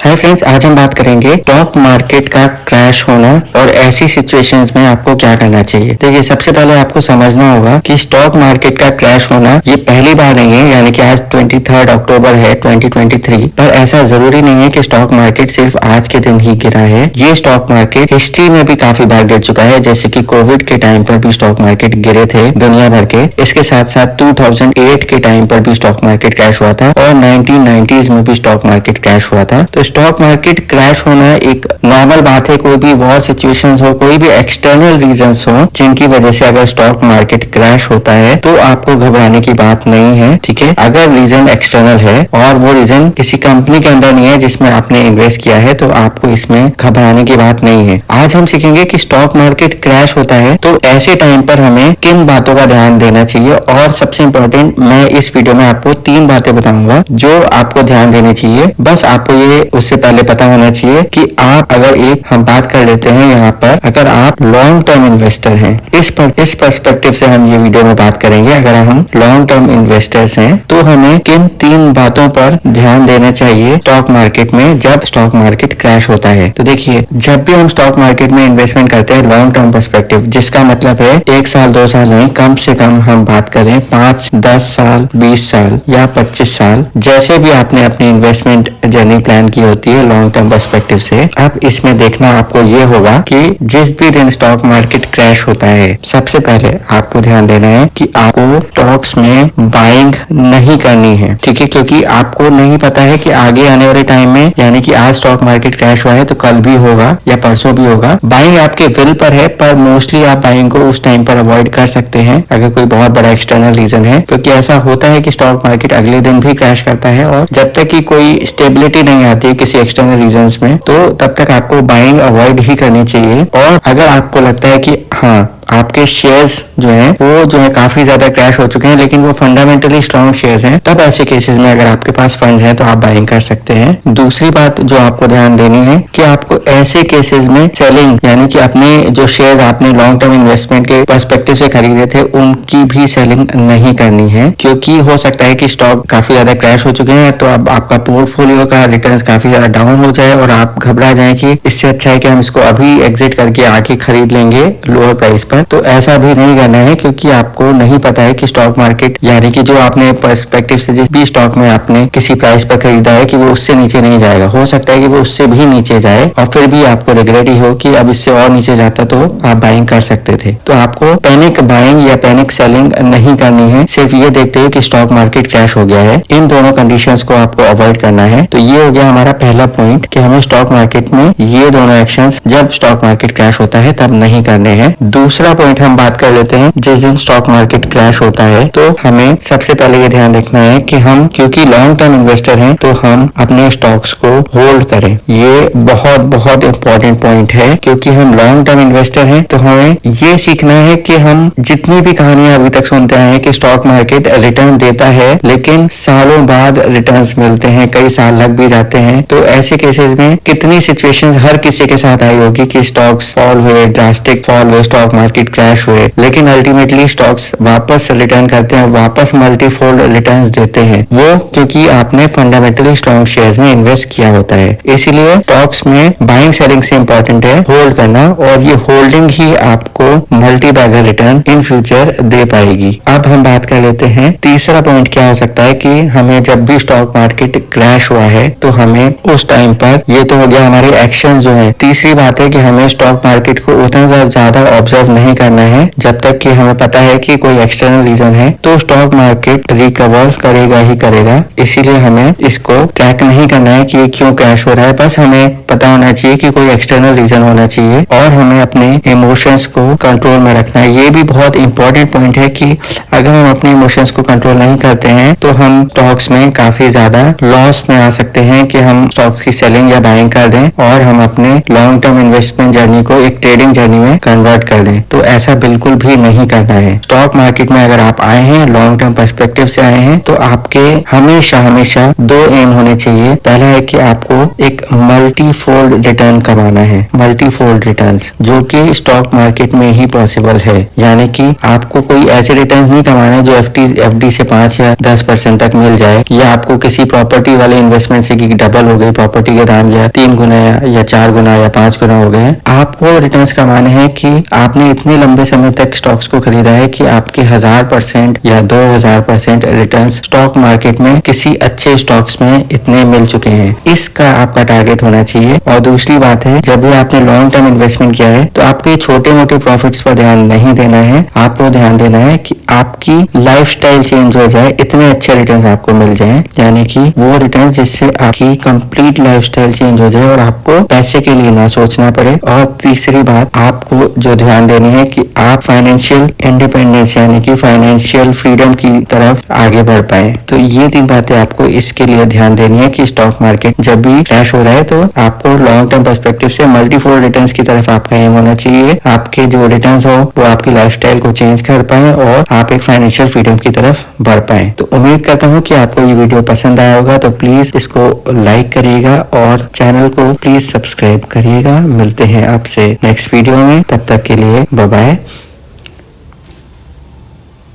Hi friends, आज हम बात करेंगे स्टॉक मार्केट का क्रैश होना और ऐसी सिचुएशंस में आपको क्या करना चाहिए। देखिए, सबसे पहले आपको समझना होगा कि स्टॉक मार्केट का क्रैश होना ये पहली बार नहीं है। यानी कि आज 23 अक्टूबर है 2023, पर ऐसा जरूरी नहीं है कि स्टॉक मार्केट सिर्फ आज के दिन ही गिरा है। ये स्टॉक मार्केट हिस्ट्री में भी काफी बार गिर चुका है, जैसे कि कोविड के टाइम पर भी स्टॉक मार्केट गिरे थे दुनिया भर के। इसके साथ साथ 2008 के टाइम पर भी स्टॉक मार्केट क्रैश हुआ था और 1990s में भी स्टॉक मार्केट क्रैश हुआ था। तो स्टॉक मार्केट क्रैश होना एक नॉर्मल बात है। कोई भी वॉर सिचुएशंस हो, कोई भी एक्सटर्नल रीजंस हो जिनकी वजह से अगर स्टॉक मार्केट क्रैश होता है तो आपको घबराने की बात नहीं है, ठीक है। अगर रीजन एक्सटर्नल है और वो रीजन किसी कंपनी के अंदर नहीं है जिसमें आपने इन्वेस्ट किया है, तो आपको इसमें घबराने की बात नहीं है। आज हम सीखेंगे कि स्टॉक मार्केट क्रैश होता है तो ऐसे टाइम पर हमें किन बातों का ध्यान देना चाहिए। और सबसे इम्पोर्टेंट, मैं इस वीडियो में आपको 3 बातें बताऊंगा जो आपको ध्यान देनी चाहिए। बस आपको ये उससे पहले पता होना चाहिए कि आप अगर हम बात कर लेते हैं यहाँ पर, अगर आप लॉन्ग टर्म इन्वेस्टर हैं, इस पर्सपेक्टिव से हम ये वीडियो में बात करेंगे। अगर हम लॉन्ग टर्म इन्वेस्टर्स हैं तो हमें किन 3 बातों पर ध्यान देना चाहिए स्टॉक मार्केट में जब स्टॉक मार्केट क्रैश होता है। तो देखिए, जब भी हम स्टॉक मार्केट में इन्वेस्टमेंट करते हैं लॉन्ग टर्म पर्सपेक्टिव, जिसका मतलब है 1 साल 2 साल नहीं, कम से कम हम बात करें 5 10 साल 20 साल या 25 साल, जैसे भी आपने अपनी इन्वेस्टमेंट जर्नी प्लान की होती है लॉन्ग टर्म पर्सपेक्टिव से। अब इसमें देखना आपको ये होगा कि जिस भी दिन स्टॉक मार्केट क्रैश होता है, सबसे पहले आपको ध्यान देना है कि आपको स्टॉक्स में बाइंग नहीं करनी है, ठीक है। क्योंकि आपको नहीं पता है कि आगे आने वाले टाइम में, यानी कि आज स्टॉक मार्केट क्रैश हुआ है तो कल भी होगा या परसों भी होगा। बाइंग आपके विल पर है, पर मोस्टली आप बाइंग को उस टाइम पर अवॉइड कर सकते हैं अगर कोई बहुत बड़ा एक्सटर्नल रीजन है। क्योंकि ऐसा होता है कि स्टॉक मार्केट अगले दिन भी क्रैश करता है और जब तक कि कोई स्टेबिलिटी नहीं आती है किसी एक्सटर्नल रीजंस में, तो तब तक आपको बाइंग अवॉइड ही करनी चाहिए। और अगर आपको लगता है कि हाँ, आपके शेयर्स जो हैं वो जो है काफी ज्यादा क्रैश हो चुके हैं लेकिन वो फंडामेंटली स्ट्रॉन्ग शेयर्स हैं, तब ऐसे केसेस में अगर आपके पास फंड है तो आप बाइंग कर सकते हैं। दूसरी बात जो आपको ध्यान देनी है कि आपको ऐसे केसेस में सेलिंग, यानी कि अपने जो शेयर्स आपने लॉन्ग टर्म इन्वेस्टमेंट के पर्सपेक्टिव से खरीदे थे उनकी भी सेलिंग नहीं करनी है। क्योंकि हो सकता है कि स्टॉक काफी ज्यादा क्रैश हो चुके हैं तो अब आपका पोर्टफोलियो का रिटर्न काफी ज्यादा डाउन हो जाए और आप घबरा जाए कि इससे अच्छा है कि हम इसको अभी एग्जिट करके आके खरीद लेंगे लोअर प्राइस पर। तो ऐसा भी नहीं करना है, क्योंकि आपको नहीं पता है कि स्टॉक मार्केट, यानी कि जो आपने पर्सपेक्टिव से जिस भी स्टॉक में आपने किसी प्राइस पर खरीदा है, कि वो उससे नीचे नहीं जाएगा। हो सकता है कि वो उससे भी नीचे जाए और फिर भी आपको रिग्रेट ही हो कि अब इससे और नीचे जाता तो आप बाइंग कर सकते थे। तो आपको पैनिक बाइंग या पैनिक सेलिंग नहीं करनी है। सिर्फ ये देखते हुए कि स्टॉक मार्केट क्रैश हो गया है, इन दोनों कंडीशंस को आपको अवॉइड करना है। तो ये हो गया हमारा पहला पॉइंट कि हमें स्टॉक मार्केट में ये दोनों एक्शंस जब स्टॉक मार्केट क्रैश होता है तब नहीं करने हैं। दूसरा पॉइंट हम बात कर लेते हैं, जिस दिन स्टॉक मार्केट क्रैश होता है तो हमें सबसे पहले ये ध्यान रखना है कि हम, क्योंकि लॉन्ग टर्म इन्वेस्टर हैं, तो हम अपने स्टॉक्स को होल्ड करें। ये बहुत बहुत इंपॉर्टेंट पॉइंट है। क्योंकि हम लॉन्ग टर्म इन्वेस्टर हैं तो हमें ये सीखना है कि हम जितनी भी कहानियां अभी तक सुनते आए हैं कि स्टॉक मार्केट रिटर्न देता है लेकिन सालों बाद रिटर्न्स मिलते हैं, कई साल लग भी जाते हैं, तो ऐसे केसेस में कितनी सिचुएशंस हर किसी के साथ आई होगी कि स्टॉक्स फॉल हुए, ड्रास्टिक फॉल हुए, स्टॉक मार्केट क्रैश हुए, लेकिन अल्टीमेटली स्टॉक्स वापस रिटर्न करते हैं, वापस मल्टीफोल्ड रिटर्न्स देते हैं। वो क्योंकि आपने फंडामेंटली स्ट्रॉन्ग शेयर्स में इन्वेस्ट किया होता है। इसीलिए स्टॉक्स में बाइंग सेलिंग से इंपॉर्टेंट है होल्ड करना, और ये होल्डिंग ही आपको multi bagger return in future दे पाएगी। अब हम बात कर लेते हैं तीसरा पॉइंट क्या हो सकता है कि हमें जब भी स्टॉक मार्केट क्रैश हुआ है तो हमें उस टाइम पर, ये तो हो गया हमारे एक्शन जो है। तीसरी बात है कि हमें स्टॉक मार्केट को उतना ज्यादा ऑब्जर्व नहीं करना है जब तक कि हमें पता है कि कोई एक्सटर्नल रीजन है तो स्टॉक मार्केट रिकवर करेगा ही करेगा। इसीलिए हमें इसको ट्रैक नहीं करना है कि ये क्यों क्रैश हो रहा है, बस हमें पता होना चाहिए कि कोई एक्सटर्नल रीजन होना चाहिए और हमें अपने इमोशंस को कंट्रोल में रखना है। ये भी बहुत इंपॉर्टेंट पॉइंट है कि अगर हम अपने इमोशंस को कंट्रोल नहीं करते हैं तो हम स्टॉक्स में काफी ज्यादा लॉस में आ सकते हैं कि हम स्टॉक्स की सेलिंग या बाइंग कर दें और हम अपने लॉन्ग टर्म इन्वेस्टमेंट जर्नी को एक ट्रेडिंग जर्नी में कन्वर्ट कर दें। तो ऐसा बिल्कुल भी नहीं करना है। स्टॉक मार्केट में अगर आप आए हैं, लॉन्ग टर्म पर्सपेक्टिव से आए हैं, तो आपके हमेशा हमेशा दो एम होने चाहिए। पहला है कि आपको एक मल्टी फोल्ड रिटर्न कमाना है, मल्टी फोल्ड रिटर्न्स, जो कि स्टॉक मार्केट में ही पॉसिबल है। यानी कि आपको कोई ऐसे रिटर्न नहीं कमाना है जो एफडी से 5 या 10% तक मिल जाए, या आपको किसी प्रॉपर्टी वाले इन्वेस्टमेंट से कि डबल हो गई प्रॉपर्टी के दाम, या 3 गुना या 4 गुना या 5 गुना हो गए। आपको रिटर्न्स कमाने हैं कि आपने इतने लंबे समय तक स्टॉक्स को खरीदा है कि आपके 1000% या 2000% रिटर्न्स स्टॉक मार्केट में किसी अच्छे स्टॉक्स में इतने मिल चुके हैं। इसका आपका टारगेट होना चाहिए। और दूसरी बात है, जब भी आपने लॉन्ग टर्म इन्वेस्टमेंट किया है तो आपके छोटे मोटे प्रॉफिट्स पर ध्यान नहीं देना है। आपको ध्यान देना है कि आपकी लाइफस्टाइल चेंज हो जाए, इतने अच्छे रिटर्न्स आपको मिल जाएं, यानी कि वो रिटर्न जिससे आपकी कंप्लीट लाइफस्टाइल चेंज हो जाए और आपको पैसे के लिए ना सोचना पड़े। और तीसरी बात आपको जो ध्यान देनी है कि आप फाइनेंशियल इंडिपेंडेंस यानी कि फाइनेंशियल फ्रीडम की तरफ आगे बढ़ पाए। तो ये 3 बातें आपको इसके लिए ध्यान देनी है कि स्टॉक मार्केट जब भी क्रैश हो रहा है तो आपको लॉन्ग टर्म पर्सपेक्टिव से मल्टीफोल्ड रिटर्न्स की तरफ आपका एम होना चाहिए। आपके जो रिटर्न्स हो वो आपकी लाइफस्टाइल को चेंज कर पाए और आप एक फाइनेंशियल फ्रीडम की तरफ बढ़ पाए। तो उम्मीद करता हूँ कि आपको ये वीडियो पसंद आया होगा। तो प्लीज इसको लाइक करिएगा और चैनल को प्लीज सब्सक्राइब करिएगा। मिलते हैं आपसे नेक्स्ट वीडियो में, तब तक के लिए बाय बाय।